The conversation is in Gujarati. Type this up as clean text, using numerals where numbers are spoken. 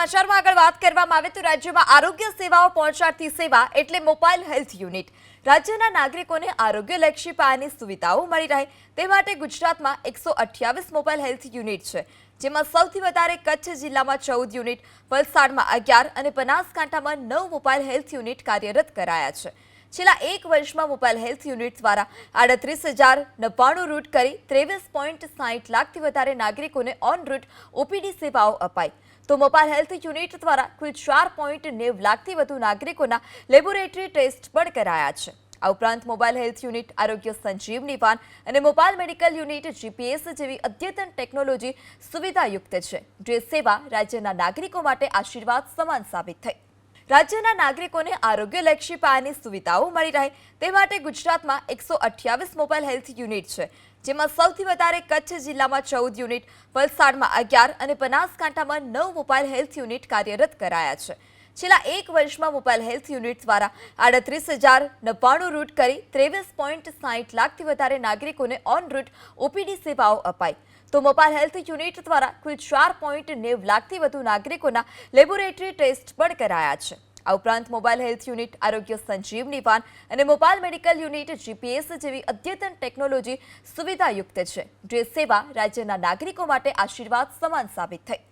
સમાચારમાં આગળ વાત કરવામાં આવે તો રાજ્યમાં આરોગ્ય સેવાઓ પહોંચાડતી સેવા એટલે મોબાઈલ હેલ્થ યુનિટ રાજ્યના નાગરિકોને આરોગ્યલક્ષી પાયાની સુવિધાઓ મળી રહે તે માટે ગુજરાતમાં 128 મોબાઈલ હેલ્થ યુનિટ છે, જેમાં સૌથી વધારે કચ્છ જિલ્લામાં 14 યુનિટ, વલસાડમાં 11 અને બનાસકાંઠામાં 9 મોબાઈલ હેલ્થ યુનિટ કાર્યરત કરાયા છે। છેલ્લા એક વર્ષમાં મોબાઈલ હેલ્થ યુનિટ દ્વારા 38,099 રૂટ કરી 23.60 લાખથી વધારે નાગરિકોને ઓન રૂટ ઓપીડી સેવાઓ અપાઈ તો મોબાઈલ હેલ્થ યુનિટ દ્વારા કુલ 4.90 લાખથી વધુ નાગરિકોના લેબોરેટરી ટેસ્ટ પણ કરાયા છે। આ ઉપરાંત મોબાઈલ હેલ્થ યુનિટ આરોગ્ય સંજીવની વાન અને મોબાઈલ મેડિકલ યુનિટ જીપીએસ જેવી અદ્યતન ટેકનોલોજી સુવિધાયુક્ત છે, જે સેવા રાજ્યના નાગરિકો માટે આશીર્વાદ સમાન સાબિત થઈ। રાજ્યના નાગરિકોને આરોગ્યલક્ષી પાયાની સુવિધાઓ મળી રહે તે માટે ગુજરાતમાં 128 મોબાઈલ હેલ્થ યુનિટ છે, જેમાં સૌથી વધારે કચ્છ જિલ્લામાં 14 યુનિટ, વલસાડમાં 11 અને બનાસકાંઠામાં 9 મોબાઈલ હેલ્થ યુનિટ કાર્યરત કરાયા છે। છેલ્લા એક વર્ષમાં મોબાઈલ હેલ્થ યુનિટ દ્વારા 38,099 રૂટ કરી 23.60 લાખથી વધારે નાગરિકોને ઓન રૂટ ઓપીડી સેવાઓ અપાઈ તો મોબાઈલ હેલ્થ યુનિટ દ્વારા કુલ 4.90 લાખથી વધુ નાગરિકોના લેબોરેટરી ટેસ્ટ પણ કરાયા છે। આ ઉપરાંત મોબાઈલ હેલ્થ યુનિટ આરોગ્ય સંજીવની વાન અને મોબાઈલ મેડિકલ યુનિટ જીપીએસ જેવી અદ્યતન ટેકનોલોજી સુવિધાયુક્ત છે, જે સેવા રાજ્યના નાગરિકો માટે આશીર્વાદ સમાન સાબિત થઈ।